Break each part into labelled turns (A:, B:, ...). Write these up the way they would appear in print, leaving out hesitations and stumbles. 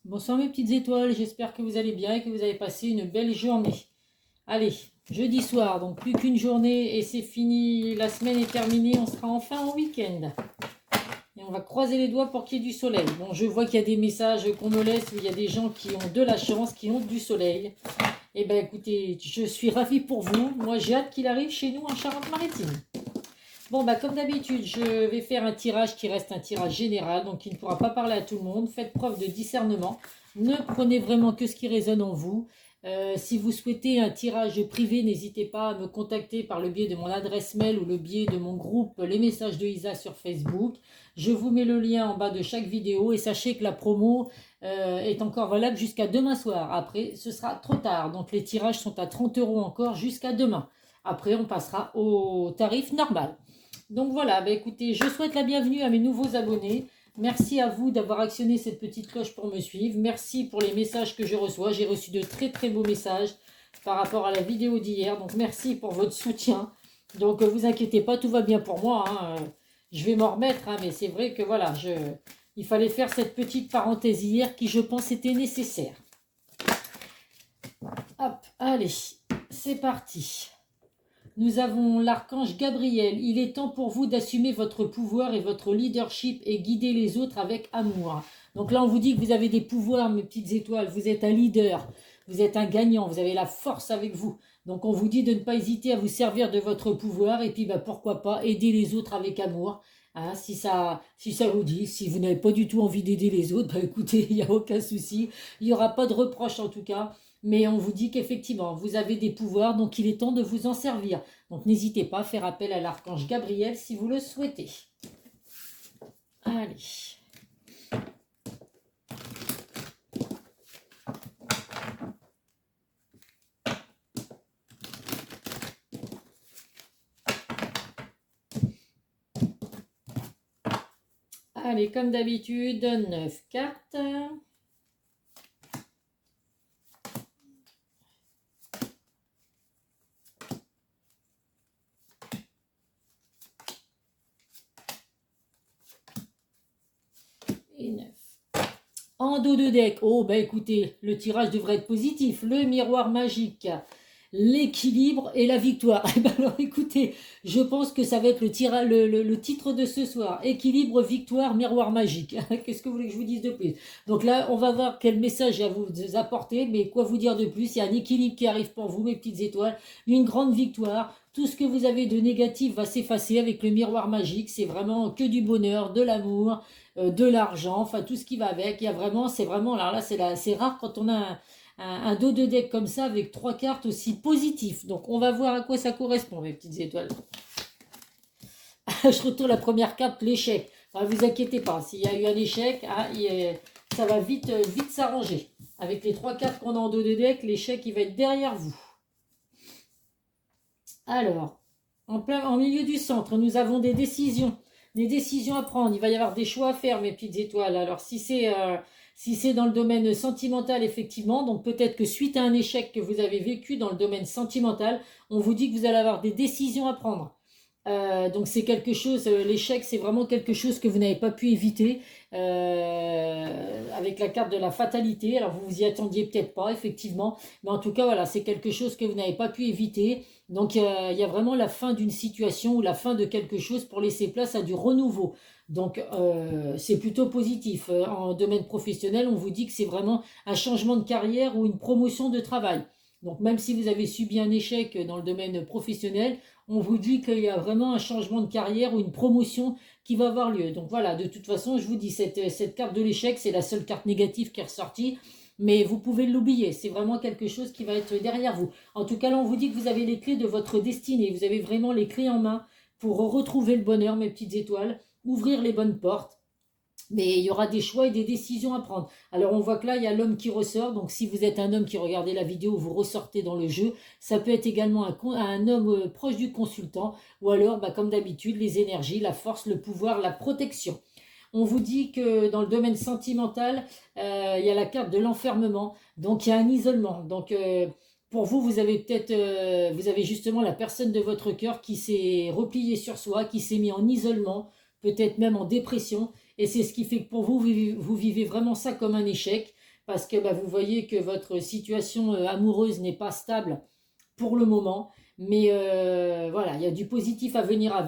A: Bonsoir mes petites étoiles, j'espère que vous allez bien et que vous avez passé une belle journée. Allez, jeudi soir, donc plus qu'une journée et c'est fini, la semaine est terminée, on sera enfin en week-end. Et on va croiser les doigts pour qu'il y ait du soleil. Bon, je vois qu'il y a des messages qu'on me laisse où il y a des gens qui ont de la chance, qui ont du soleil. Eh bien écoutez, je suis ravie pour vous, moi j'ai hâte qu'il arrive chez nous en Charente-Maritime. Bon, bah comme d'habitude, je vais faire un tirage qui reste un tirage général, donc qui ne pourra pas parler à tout le monde. Faites preuve de discernement. Ne prenez vraiment que ce qui résonne en vous. Si vous souhaitez un tirage privé, n'hésitez pas à me contacter par le biais de mon adresse mail ou le biais de mon groupe Les Messages de Isa sur Facebook. Je vous mets le lien en bas de chaque vidéo et sachez que la promo est encore valable jusqu'à demain soir. Après, ce sera trop tard. Donc les tirages sont à 30 € encore jusqu'à demain. Après, on passera au tarif normal. Donc voilà, bah écoutez, je souhaite la bienvenue à mes nouveaux abonnés. Merci à vous d'avoir actionné cette petite cloche pour me suivre. Merci pour les messages que je reçois. J'ai reçu de très très beaux messages par rapport à la vidéo d'hier. Donc merci pour votre soutien. Donc vous inquiétez pas, tout va bien pour moi, hein. Je vais m'en remettre, hein, mais c'est vrai que voilà, il fallait faire cette petite parenthèse hier qui je pense était nécessaire. Hop, allez, c'est parti. Nous avons l'archange Gabriel. Il est temps pour vous d'assumer votre pouvoir et votre leadership et guider les autres avec amour. Donc là, on vous dit que vous avez des pouvoirs, mes petites étoiles. Vous êtes un leader, vous êtes un gagnant, vous avez la force avec vous. Donc on vous dit de ne pas hésiter à vous servir de votre pouvoir et puis bah, pourquoi pas aider les autres avec amour. Hein, si ça vous dit, si vous n'avez pas du tout envie d'aider les autres, bah écoutez, il n'y a aucun souci. Il n'y aura pas de reproche en tout cas. Mais on vous dit qu'effectivement, vous avez des pouvoirs, donc il est temps de vous en servir. Donc n'hésitez pas à faire appel à l'archange Gabriel si vous le souhaitez. Allez. Allez, comme d'habitude, 9 cartes. Et 9. En dos de deck, oh bah écoutez, le tirage devrait être positif. Le miroir magique, l'équilibre et la victoire. Et ben alors écoutez, je pense que ça va être le titre de ce soir. Équilibre, victoire, miroir magique. Qu'est-ce que vous voulez que je vous dise de plus? Donc là, on va voir quel message à vous apporter, mais quoi vous dire de plus? Il y a un équilibre qui arrive pour vous, mes petites étoiles, une grande victoire. Tout ce que vous avez de négatif va s'effacer avec le miroir magique. C'est vraiment que du bonheur, de l'amour, de l'argent, enfin tout ce qui va avec. Il y a vraiment, c'est vraiment, alors là, c'est rare quand on a un dos de deck comme ça avec 3 cartes aussi positifs. Donc on va voir à quoi ça correspond, mes petites étoiles. Je retourne la première carte, l'échec. Ne vous inquiétez pas, s'il y a eu un échec, hein, ça va vite s'arranger. Avec les 3 cartes qu'on a en dos de deck, l'échec il va être derrière vous. Alors, en milieu du centre, nous avons des décisions à prendre. Il va y avoir des choix à faire, mes petites étoiles. Alors, si c'est dans le domaine sentimental, effectivement, donc peut-être que suite à un échec que vous avez vécu dans le domaine sentimental, on vous dit que vous allez avoir des décisions à prendre. Donc c'est quelque chose, l'échec c'est vraiment quelque chose que vous n'avez pas pu éviter avec la carte de la fatalité. Alors vous vous y attendiez peut-être pas effectivement, mais en tout cas voilà, c'est quelque chose que vous n'avez pas pu éviter. Donc il y a vraiment la fin d'une situation ou la fin de quelque chose pour laisser place à du renouveau. Donc c'est plutôt positif. En domaine professionnel, on vous dit que c'est vraiment un changement de carrière ou une promotion de travail. Donc même si vous avez subi un échec dans le domaine professionnel, on vous dit qu'il y a vraiment un changement de carrière ou une promotion qui va avoir lieu. Donc voilà, de toute façon, je vous dis, cette carte de l'échec, c'est la seule carte négative qui est ressortie, mais vous pouvez l'oublier. C'est vraiment quelque chose qui va être derrière vous. En tout cas, là, on vous dit que vous avez les clés de votre destinée. Vous avez vraiment les clés en main pour retrouver le bonheur, mes petites étoiles, ouvrir les bonnes portes. Mais il y aura des choix et des décisions à prendre. Alors on voit que là, il y a l'homme qui ressort. Donc si vous êtes un homme qui regardez la vidéo, vous ressortez dans le jeu. Ça peut être également un homme proche du consultant. Ou alors, bah, comme d'habitude, les énergies, la force, le pouvoir, la protection. On vous dit que dans le domaine sentimental, il y a la carte de l'enfermement. Donc il y a un isolement. Donc pour vous, vous avez vous avez justement la personne de votre cœur qui s'est repliée sur soi, qui s'est mis en isolement, peut-être même en dépression. Et c'est ce qui fait que pour vous, vous vivez vraiment ça comme un échec. parce que vous voyez que votre situation amoureuse n'est pas stable pour le moment. Mais voilà, il y a du positif à venir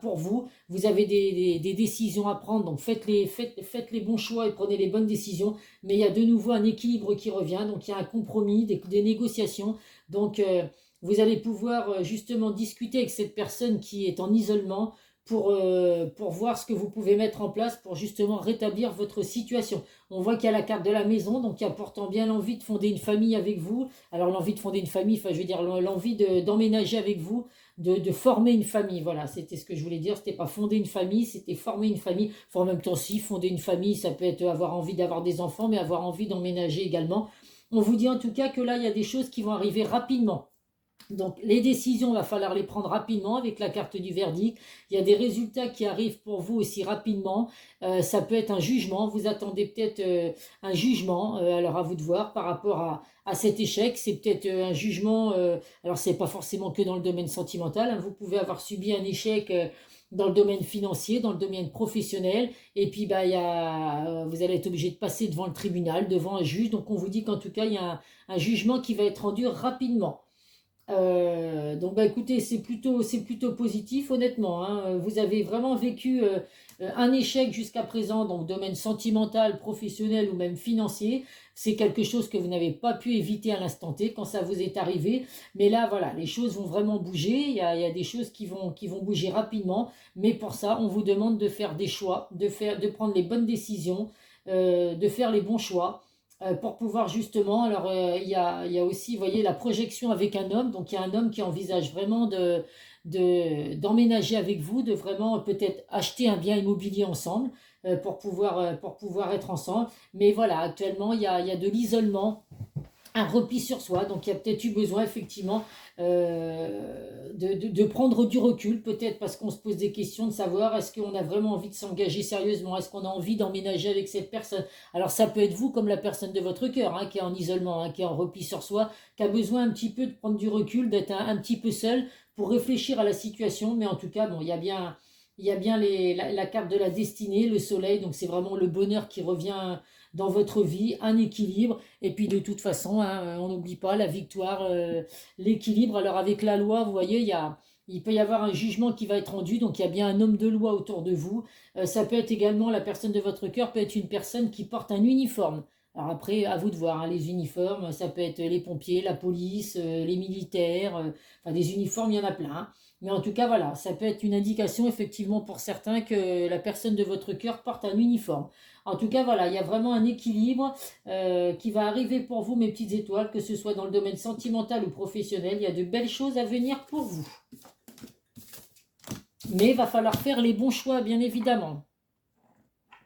A: pour vous. Vous avez des décisions à prendre, donc faites les bons choix et prenez les bonnes décisions. Mais il y a de nouveau un équilibre qui revient, donc il y a un compromis, des négociations. Donc vous allez pouvoir justement discuter avec cette personne qui est en isolement pour voir ce que vous pouvez mettre en place pour justement rétablir votre situation. On voit qu'il y a la carte de la maison, donc qui apportant bien l'envie de fonder une famille avec vous. Alors l'envie de fonder une famille, enfin je veux dire l'envie d'emménager avec vous, de former une famille. Voilà, c'était ce que je voulais dire. C'était pas fonder une famille, c'était former une famille. Enfin, en même temps, si fonder une famille, ça peut être avoir envie d'avoir des enfants, mais avoir envie d'emménager également. On vous dit en tout cas que là, il y a des choses qui vont arriver rapidement. Donc les décisions, il va falloir les prendre rapidement avec la carte du verdict. Il y a des résultats qui arrivent pour vous aussi rapidement. Ça peut être un jugement. Vous attendez peut-être un jugement. Alors à vous de voir par rapport à cet échec. C'est peut-être un jugement. Alors c'est pas forcément que dans le domaine sentimental, hein. Vous pouvez avoir subi un échec. Dans le domaine financier, dans le domaine professionnel, et puis vous allez être obligé de passer devant le tribunal, devant un juge. Donc on vous dit qu'en tout cas, il y a un jugement qui va être rendu rapidement. Donc écoutez, c'est plutôt positif honnêtement, hein. Vous avez vraiment vécu un échec jusqu'à présent, donc domaine sentimental, professionnel ou même financier. C'est quelque chose que vous n'avez pas pu éviter à l'instant T quand ça vous est arrivé. Mais là, voilà, les choses vont vraiment bouger. Il y a des choses qui vont bouger rapidement. Mais pour ça, on vous demande de faire des choix, de prendre les bonnes décisions, de faire les bons choix pour pouvoir justement, alors il y a aussi, vous voyez, la projection avec un homme, donc il y a un homme qui envisage vraiment d'emménager avec vous, de vraiment peut-être acheter un bien immobilier ensemble pour pouvoir être ensemble. Mais voilà, actuellement, il y a de l'isolement, un repli sur soi. Donc il y a peut-être eu besoin effectivement de prendre du recul, peut-être parce qu'on se pose des questions de savoir est-ce qu'on a vraiment envie de s'engager sérieusement, est-ce qu'on a envie d'emménager avec cette personne. Alors ça peut être vous comme la personne de votre cœur, hein, qui est en isolement, hein, qui est en repli sur soi, qui a besoin un petit peu de prendre du recul, d'être un petit peu seul pour réfléchir à la situation. Mais en tout cas, bon, il y a bien la carte de la destinée, le soleil, donc c'est vraiment le bonheur qui revient dans votre vie, un équilibre, et puis de toute façon, hein, on n'oublie pas la victoire, l'équilibre. Alors avec la loi, vous voyez, il peut y avoir un jugement qui va être rendu, donc il y a bien un homme de loi autour de vous. Ça peut être également la personne de votre cœur, peut être une personne qui porte un uniforme. Alors après, à vous de voir, hein, les uniformes, ça peut être les pompiers, la police, les militaires, enfin des uniformes, il y en a plein, hein. Mais en tout cas, voilà, ça peut être une indication effectivement pour certains que la personne de votre cœur porte un uniforme. En tout cas, voilà, il y a vraiment un équilibre qui va arriver pour vous, mes petites étoiles, que ce soit dans le domaine sentimental ou professionnel. Il y a de belles choses à venir pour vous. Mais il va falloir faire les bons choix, bien évidemment.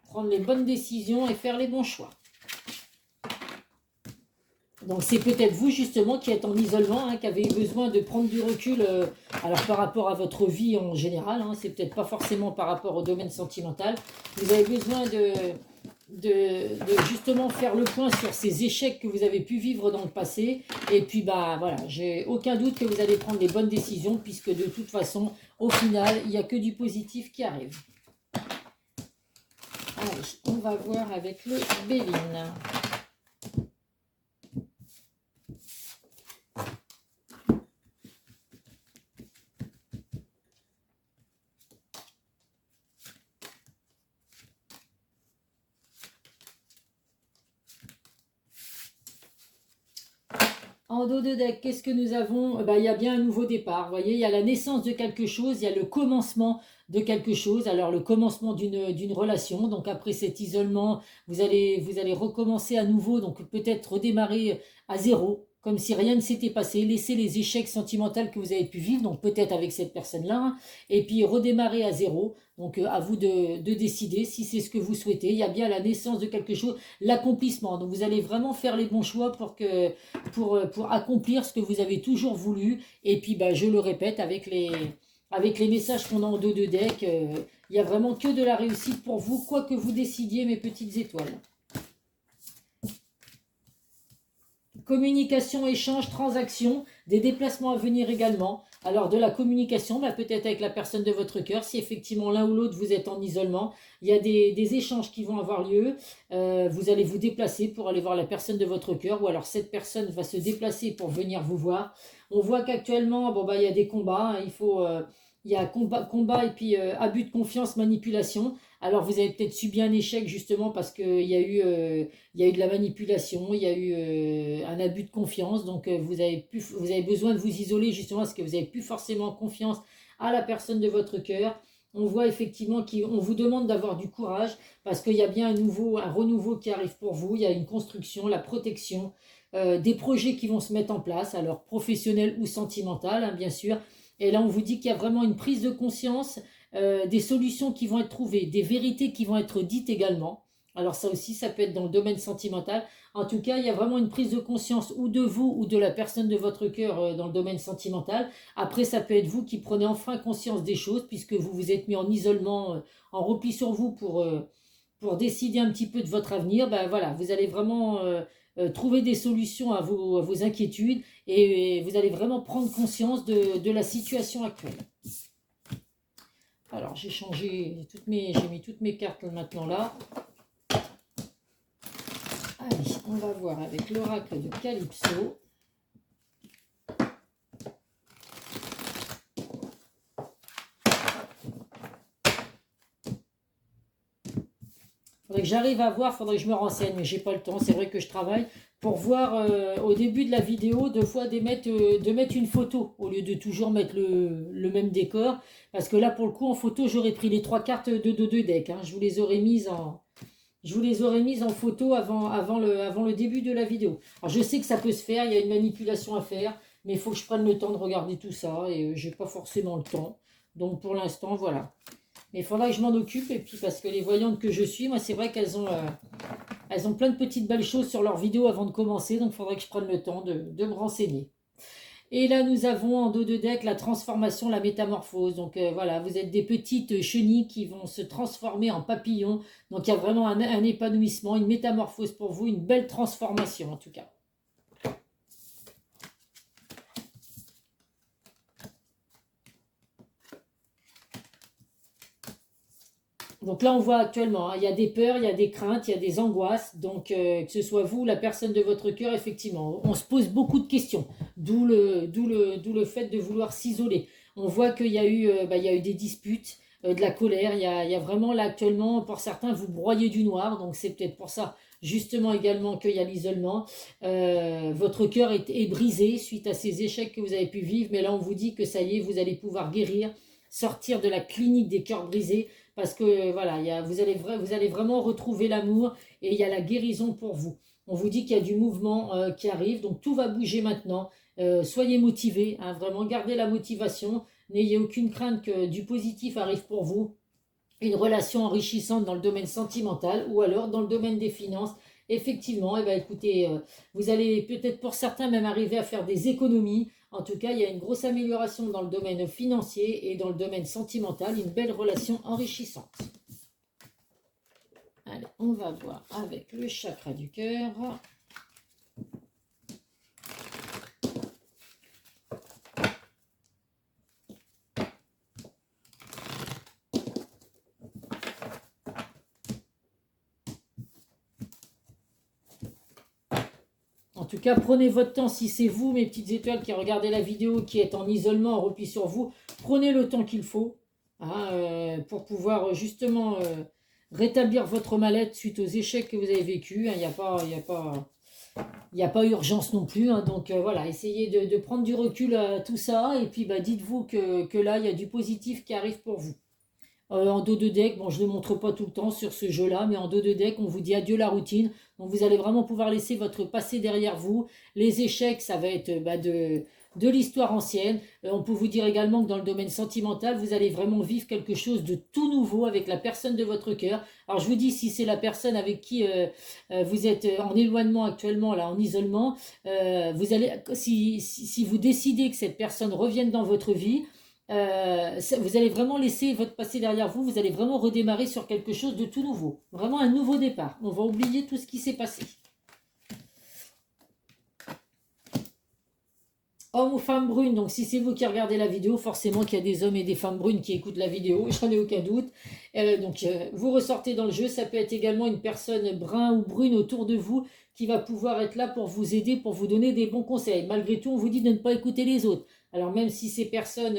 A: Prendre les bonnes décisions et faire les bons choix. Donc c'est peut-être vous justement qui êtes en isolement, hein, qui avez besoin de prendre du recul, alors par rapport à votre vie en général, hein, c'est peut-être pas forcément par rapport au domaine sentimental. Vous avez besoin de justement faire le point sur ces échecs que vous avez pu vivre dans le passé. Et puis voilà, j'ai aucun doute que vous allez prendre les bonnes décisions, puisque de toute façon, au final, il n'y a que du positif qui arrive. Allez, on va voir avec le Béline. En dos de deck, qu'est-ce que nous avons? Il y a bien un nouveau départ. Vous voyez, il y a la naissance de quelque chose, il y a le commencement de quelque chose. Alors, le commencement d'une relation. Donc, après cet isolement, vous allez recommencer à nouveau. Donc, peut-être redémarrer à zéro, comme si rien ne s'était passé. Laisser les échecs sentimentaux que vous avez pu vivre, donc peut-être avec cette personne-là, hein, et puis redémarrer à zéro. Donc, à vous de décider si c'est ce que vous souhaitez. Il y a bien la naissance de quelque chose, l'accomplissement. Donc, vous allez vraiment faire les bons choix pour accomplir ce que vous avez toujours voulu. Et puis, je le répète, avec les messages qu'on a en dos de deck, il n'y a vraiment que de la réussite pour vous, quoi que vous décidiez, mes petites étoiles. Communication, échange, transaction, des déplacements à venir également. Alors de la communication, bah, peut-être avec la personne de votre cœur, si effectivement l'un ou l'autre vous êtes en isolement, il y a des échanges qui vont avoir lieu. Vous allez vous déplacer pour aller voir la personne de votre cœur, ou alors cette personne va se déplacer pour venir vous voir. On voit qu'actuellement, bon, bah, il y a des combats, hein, il y a combat et puis abus de confiance, manipulation. Alors vous avez peut-être subi un échec justement parce qu'il il y a eu de la manipulation, il y a eu un abus de confiance. Donc vous avez besoin de vous isoler justement parce que vous n'avez plus forcément confiance à la personne de votre cœur. On voit effectivement qu'on vous demande d'avoir du courage parce qu'il y a bien un renouveau qui arrive pour vous. Il y a une construction, la protection, des projets qui vont se mettre en place, alors professionnels ou sentimentaux, hein, bien sûr. Et là, on vous dit qu'il y a vraiment une prise de conscience, des solutions qui vont être trouvées, des vérités qui vont être dites également. Alors ça aussi, ça peut être dans le domaine sentimental. En tout cas, il y a vraiment une prise de conscience ou de vous ou de la personne de votre cœur dans le domaine sentimental. Après, ça peut être vous qui prenez enfin conscience des choses puisque vous vous êtes mis en isolement, en repli sur vous pour décider un petit peu de votre avenir. Ben voilà, vous allez vraiment trouver des solutions à vos inquiétudes et vous allez vraiment prendre conscience de la situation actuelle. Alors, j'ai mis toutes mes cartes maintenant là. Allez, on va voir avec l'oracle de Calypso. Faudrait que j'arrive à voir, faudrait que je me renseigne, mais j'ai pas le temps. C'est vrai que je travaille pour voir au début de la vidéo, deux fois de mettre une photo au lieu de toujours mettre le même décor. Parce que là, pour le coup, en photo, j'aurais pris les 3 cartes de deux decks. Hein. Je vous les aurais mises en photo avant le début de la vidéo. Alors, je sais que ça peut se faire, il y a une manipulation à faire, mais il faut que je prenne le temps de regarder tout ça et j'ai pas forcément le temps. Donc, pour l'instant, voilà. Mais il faudra que je m'en occupe, et puis parce que les voyantes que je suis, moi c'est vrai elles ont plein de petites belles choses sur leurs vidéos avant de commencer, donc il faudrait que je prenne le temps de me renseigner. Et là nous avons en dos de deck la transformation, la métamorphose. Donc voilà, vous êtes des petites chenilles qui vont se transformer en papillons. Donc il y a vraiment un épanouissement, une métamorphose pour vous, une belle transformation en tout cas. Donc là, on voit actuellement, hein, il y a des peurs, il y a des craintes, il y a des angoisses. Donc, que ce soit vous, la personne de votre cœur, effectivement, on se pose beaucoup de questions. D'où le fait de vouloir s'isoler. On voit qu'il y a il y a eu des disputes, de la colère. Il y a vraiment là actuellement, pour certains, vous broyez du noir. Donc, c'est peut-être pour ça, justement, également qu'il y a l'isolement. Votre cœur est brisé suite à ces échecs que vous avez pu vivre. Mais là, on vous dit que ça y est, vous allez pouvoir guérir, sortir de la clinique des cœurs brisés. Parce que voilà, vous allez vraiment retrouver l'amour et il y a la guérison pour vous. On vous dit qu'il y a du mouvement qui arrive, donc tout va bouger maintenant. Soyez motivés, hein, vraiment gardez la motivation. N'ayez aucune crainte que du positif arrive pour vous. Une relation enrichissante dans le domaine sentimental ou alors dans le domaine des finances. Effectivement, eh ben, écoutez, vous allez peut-être pour certains même arriver à faire des économies. En tout cas, il y a une grosse amélioration dans le domaine financier et dans le domaine sentimental, une belle relation enrichissante. Allez, on va voir avec le chakra du cœur. En tout cas, prenez votre temps. Si c'est vous, mes petites étoiles, qui regardez la vidéo, qui êtes en isolement, en repli sur vous, prenez le temps qu'il faut hein, pour pouvoir justement rétablir votre mal-être suite aux échecs que vous avez vécus. Il n'y a pas urgence non plus. Hein, donc voilà, essayez de prendre du recul à tout ça. Et puis dites-vous que là, il y a du positif qui arrive pour vous. En dos de deck, bon je ne le montre pas tout le temps sur ce jeu-là, mais en dos de deck, on vous dit adieu la routine. Donc vous allez vraiment pouvoir laisser votre passé derrière vous. Les échecs, ça va être de l'histoire ancienne. On peut vous dire également que dans le domaine sentimental, vous allez vraiment vivre quelque chose de tout nouveau avec la personne de votre cœur. Alors je vous dis, si c'est la personne avec qui vous êtes en éloignement actuellement, là, en isolement, vous allez, si vous décidez que cette personne revienne dans votre vie, vous allez vraiment laisser votre passé derrière vous, vous allez vraiment redémarrer sur quelque chose de tout nouveau. Vraiment un nouveau départ. On va oublier tout ce qui s'est passé. Hommes ou femmes brunes, donc si c'est vous qui regardez la vidéo, forcément qu'il y a des hommes et des femmes brunes qui écoutent la vidéo, j'en ai aucun doute. Vous ressortez dans le jeu, ça peut être également une personne brun ou brune autour de vous qui va pouvoir être là pour vous aider, pour vous donner des bons conseils. Malgré tout, on vous dit de ne pas écouter les autres. Alors même si ces personnes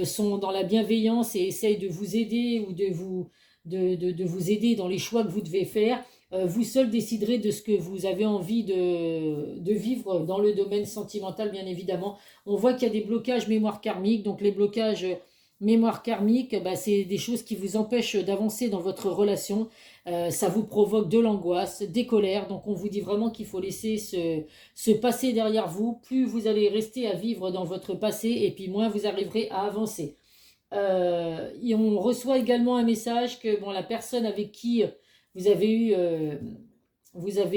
A: sont dans la bienveillance et essayent de vous aider ou de vous aider dans les choix que vous devez faire, vous seul déciderez de ce que vous avez envie de vivre dans le domaine sentimental, bien évidemment. On voit qu'il y a des blocages mémoire karmique. Donc les blocages mémoire karmique, bah, c'est des choses qui vous empêchent d'avancer dans votre relation. Ça vous provoque de l'angoisse, des colères. Donc on vous dit vraiment qu'il faut laisser ce passé derrière vous. Plus vous allez rester à vivre dans votre passé et puis moins vous arriverez à avancer. Et on reçoit également un message que bon, la personne avec qui vous avez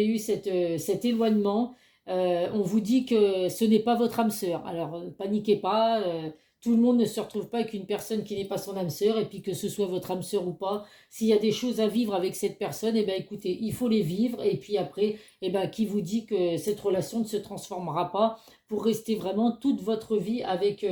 A: eu cet éloignement, on vous dit que ce n'est pas votre âme sœur. Alors, paniquez pas, tout le monde ne se retrouve pas avec une personne qui n'est pas son âme sœur, et puis que ce soit votre âme sœur ou pas, s'il y a des choses à vivre avec cette personne, eh bien écoutez, il faut les vivre, et puis après, eh ben, qui vous dit que cette relation ne se transformera pas pour rester vraiment toute votre vie avec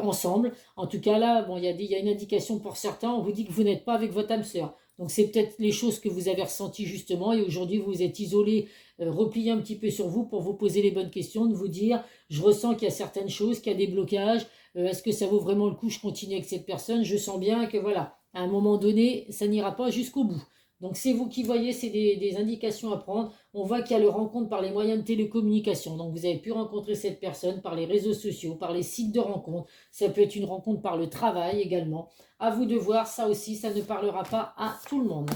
A: ensemble. En tout cas là, bon, il y a une indication pour certains, on vous dit que vous n'êtes pas avec votre âme sœur. Donc c'est peut-être les choses que vous avez ressenties justement et aujourd'hui vous êtes isolé, replié un petit peu sur vous pour vous poser les bonnes questions, de vous dire je ressens qu'il y a certaines choses, qu'il y a des blocages, est-ce que ça vaut vraiment le coup, je continue avec cette personne, je sens bien que voilà, à un moment donné ça n'ira pas jusqu'au bout. Donc c'est vous qui voyez, c'est des indications à prendre. On voit qu'il y a le rencontre par les moyens de télécommunication. Donc vous avez pu rencontrer cette personne par les réseaux sociaux, par les sites de rencontres. Ça peut être une rencontre par le travail également. À vous de voir, ça aussi, ça ne parlera pas à tout le monde.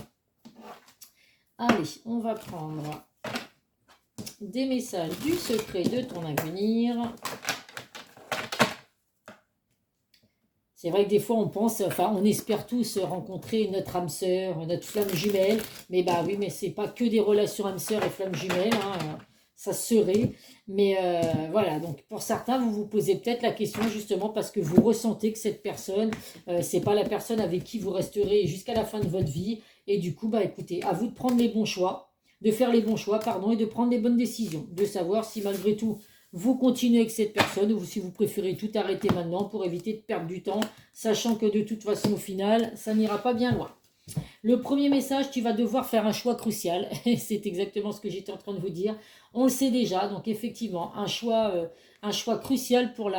A: Allez, on va prendre des messages du secret de ton avenir. C'est vrai que des fois on pense, enfin on espère tous rencontrer notre âme sœur, notre flamme jumelle, mais bah oui, mais c'est pas que des relations âme sœur et flamme jumelle, hein, ça serait, mais voilà, donc pour certains vous vous posez peut-être la question justement parce que vous ressentez que cette personne, c'est pas la personne avec qui vous resterez jusqu'à la fin de votre vie, et du coup bah écoutez, à vous de prendre les bons choix, de faire les bons choix, pardon, et de prendre les bonnes décisions, de savoir si malgré tout vous continuez avec cette personne ou si vous préférez tout arrêter maintenant pour éviter de perdre du temps, sachant que de toute façon au final, ça n'ira pas bien loin. Le premier message, tu vas devoir faire un choix crucial. C'est exactement ce que j'étais en train de vous dire. On le sait déjà, donc effectivement, un choix crucial pour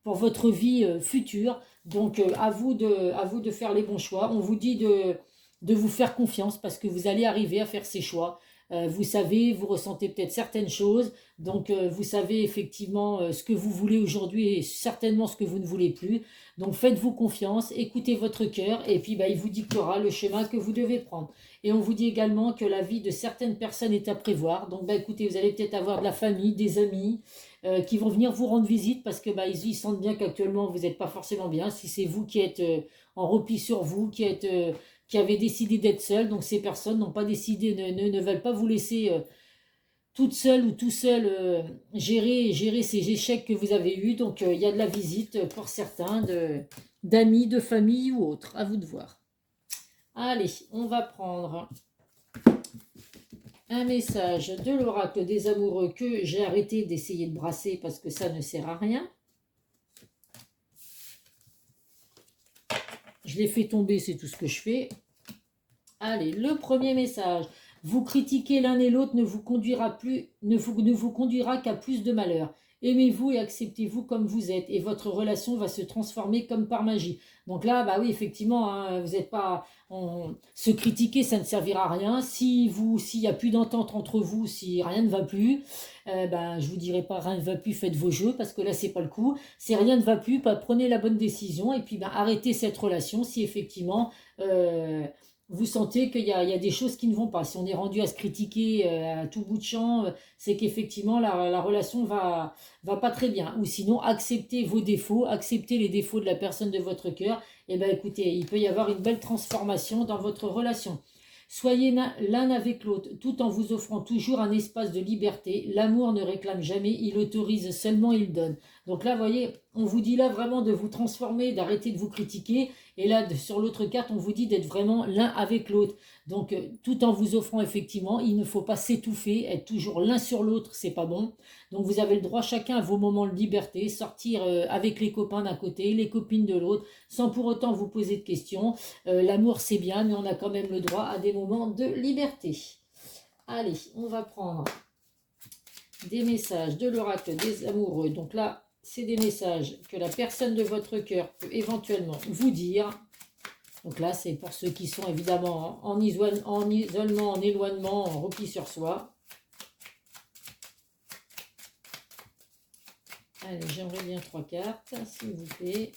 A: votre vie future. Donc à vous de faire les bons choix. On vous dit de vous faire confiance parce que vous allez arriver à faire ces choix. Vous savez, vous ressentez peut-être certaines choses, donc vous savez effectivement ce que vous voulez aujourd'hui et certainement ce que vous ne voulez plus. Donc faites-vous confiance, écoutez votre cœur et puis bah, il vous dictera le chemin que vous devez prendre. Et on vous dit également que la vie de certaines personnes est à prévoir. Donc bah, écoutez, vous allez peut-être avoir de la famille, des amis qui vont venir vous rendre visite parce que bah, ils sentent bien qu'actuellement vous n'êtes pas forcément bien. Si c'est vous qui êtes en repli sur vous, qui avaient décidé d'être seuls, donc ces personnes n'ont pas décidé, ne veulent pas vous laisser toute seule ou tout seul gérer ces échecs que vous avez eus. Donc il y a de la visite pour certains, d'amis, de famille ou autres, à vous de voir. Allez, on va prendre un message de l'oracle des amoureux que j'ai arrêté d'essayer de brasser parce que ça ne sert à rien. Je l'ai fait tomber, c'est tout ce que je fais. Allez, le premier message. Vous critiquer l'un et l'autre ne vous conduira qu'à plus de malheur. Aimez-vous et acceptez-vous comme vous êtes et votre relation va se transformer comme par magie. Donc là, bah oui, effectivement, hein, vous n'êtes pas... se critiquer, ça ne servira à rien. S'il n'y a plus d'entente entre vous, si rien ne va plus, ben, je vous dirai pas rien ne va plus, faites vos jeux, parce que là, c'est pas le coup. Si rien ne va plus, bah, prenez la bonne décision et puis ben, arrêtez cette relation si effectivement... vous sentez qu'il y a des choses qui ne vont pas. Si on est rendu à se critiquer à tout bout de champ, c'est qu'effectivement la relation va pas très bien. Ou sinon, acceptez vos défauts, acceptez les défauts de la personne de votre cœur. Et bien écoutez, il peut y avoir une belle transformation dans votre relation. Soyez l'un avec l'autre, tout en vous offrant toujours un espace de liberté. L'amour ne réclame jamais, il autorise seulement, il donne. Donc là, vous voyez, on vous dit là vraiment de vous transformer, d'arrêter de vous critiquer. Et là, sur l'autre carte, on vous dit d'être vraiment l'un avec l'autre. Donc, tout en vous offrant effectivement, il ne faut pas s'étouffer, être toujours l'un sur l'autre, c'est pas bon. Donc, vous avez le droit chacun à vos moments de liberté, sortir avec les copains d'un côté, les copines de l'autre, sans pour autant vous poser de questions. L'amour, c'est bien, mais on a quand même le droit à des moments de liberté. Allez, on va prendre des messages de l'oracle des amoureux. Donc là, c'est des messages que la personne de votre cœur peut éventuellement vous dire. Donc là, c'est pour ceux qui sont évidemment en isolement, en éloignement, en repli sur soi. Allez, j'aimerais bien 3 cartes, s'il vous plaît.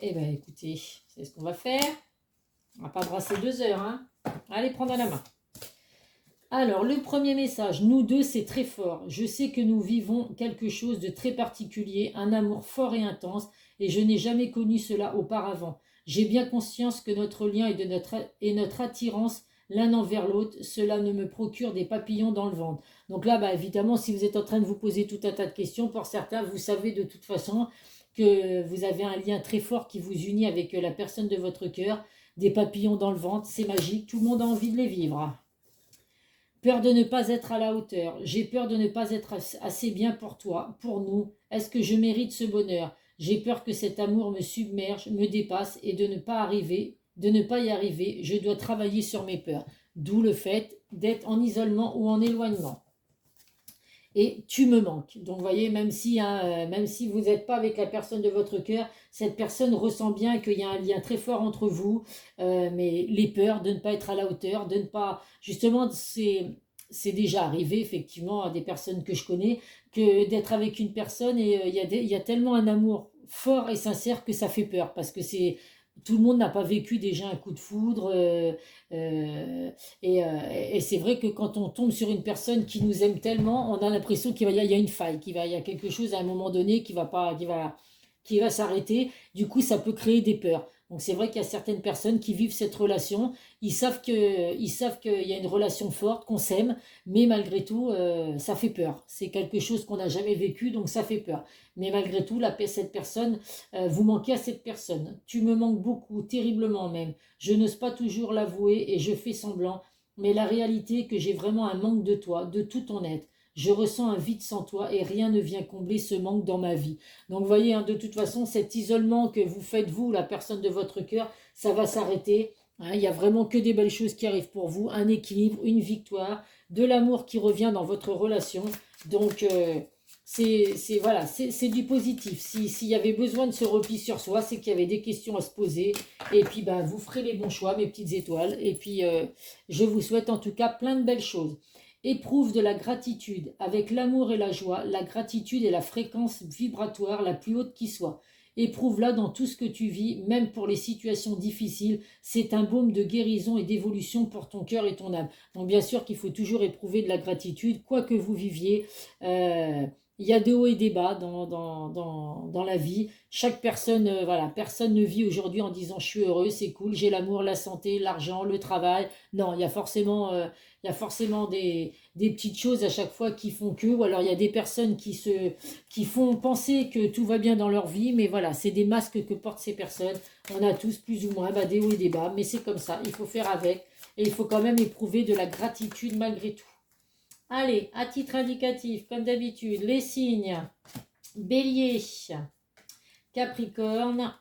A: Eh bien, écoutez, c'est ce qu'on va faire. On va pas brasser 2 heures, hein. Allez, prendre à la main. Alors, le premier message, nous deux, c'est très fort. Je sais que nous vivons quelque chose de très particulier, un amour fort et intense, et je n'ai jamais connu cela auparavant. J'ai bien conscience que notre lien et notre attirance l'un envers l'autre, cela ne me procure des papillons dans le ventre. Donc là, bah, évidemment, si vous êtes en train de vous poser tout un tas de questions, pour certains, vous savez de toute façon que vous avez un lien très fort qui vous unit avec la personne de votre cœur. Des papillons dans le ventre, c'est magique, tout le monde a envie de les vivre. Peur de ne pas être à la hauteur. J'ai peur de ne pas être assez bien pour toi, pour nous. Est-ce que je mérite ce bonheur? J'ai peur que cet amour me submerge, me dépasse et de ne pas y arriver. Je dois travailler sur mes peurs. D'où le fait d'être en isolement ou en éloignement. Et tu me manques. Donc, vous voyez, même si vous n'êtes pas avec la personne de votre cœur, cette personne ressent bien qu'il y a un lien très fort entre vous, mais les peurs de ne pas être à la hauteur, de ne pas... Justement, c'est déjà arrivé, effectivement, à des personnes que je connais, que d'être avec une personne et il y a tellement un amour fort et sincère que ça fait peur, parce que c'est... Tout le monde n'a pas vécu déjà un coup de foudre et c'est vrai que quand on tombe sur une personne qui nous aime tellement, on a l'impression qu'il y a une faille, il y a quelque chose à un moment donné qui va s'arrêter. Du coup, ça peut créer des peurs. Donc c'est vrai qu'il y a certaines personnes qui vivent cette relation, ils savent qu'il y a une relation forte, qu'on s'aime, mais malgré tout, ça fait peur. C'est quelque chose qu'on n'a jamais vécu, donc ça fait peur. Mais malgré tout, cette personne, vous manquez à cette personne. Tu me manques beaucoup, terriblement même. Je n'ose pas toujours l'avouer et je fais semblant, mais la réalité est que j'ai vraiment un manque de toi, de tout ton être. Je ressens un vide sans toi et rien ne vient combler ce manque dans ma vie. Donc vous voyez, hein, de toute façon, cet isolement que vous faites, vous, la personne de votre cœur, ça va s'arrêter. Hein, il n'y a vraiment que des belles choses qui arrivent pour vous, un équilibre, une victoire, de l'amour qui revient dans votre relation. Donc c'est du positif. S'il y avait besoin de se repli sur soi, c'est qu'il y avait des questions à se poser. Et puis ben, vous ferez les bons choix, mes petites étoiles. Et puis je vous souhaite en tout cas plein de belles choses. Éprouve de la gratitude. Avec l'amour et la joie, la gratitude est la fréquence vibratoire la plus haute qui soit. Éprouve-la dans tout ce que tu vis, même pour les situations difficiles. C'est un baume de guérison et d'évolution pour ton cœur et ton âme. Donc bien sûr qu'il faut toujours éprouver de la gratitude, quoi que vous viviez. Il y a des hauts et des bas dans la vie. Chaque personne, personne ne vit aujourd'hui en disant je suis heureux, c'est cool, j'ai l'amour, la santé, l'argent, le travail. Non, il y a forcément des petites choses à chaque fois qui font que, ou alors il y a des personnes qui font penser que tout va bien dans leur vie, mais voilà, c'est des masques que portent ces personnes. On a tous plus ou moins des hauts et des bas, mais c'est comme ça, il faut faire avec, et il faut quand même éprouver de la gratitude malgré tout. Allez, à titre indicatif, comme d'habitude, les signes Bélier, Capricorne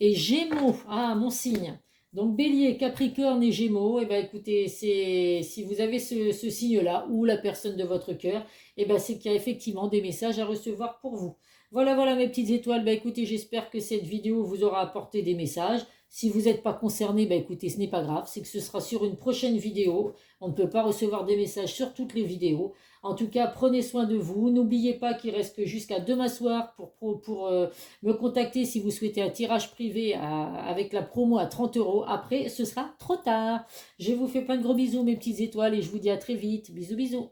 A: et Gémeaux. Ah, mon signe. Donc Bélier, Capricorne et Gémeaux, écoutez, si vous avez ce signe-là, ou la personne de votre cœur, c'est qu'il y a effectivement des messages à recevoir pour vous. Voilà mes petites étoiles. Écoutez, j'espère que cette vidéo vous aura apporté des messages. Si vous n'êtes pas concerné, écoutez, ce n'est pas grave, c'est que ce sera sur une prochaine vidéo. On ne peut pas recevoir des messages sur toutes les vidéos. En tout cas, prenez soin de vous. N'oubliez pas qu'il reste que jusqu'à demain soir pour me contacter si vous souhaitez un tirage privé avec la promo à 30 €. Après, ce sera trop tard. Je vous fais plein de gros bisous, mes petites étoiles, et je vous dis à très vite. Bisous, bisous.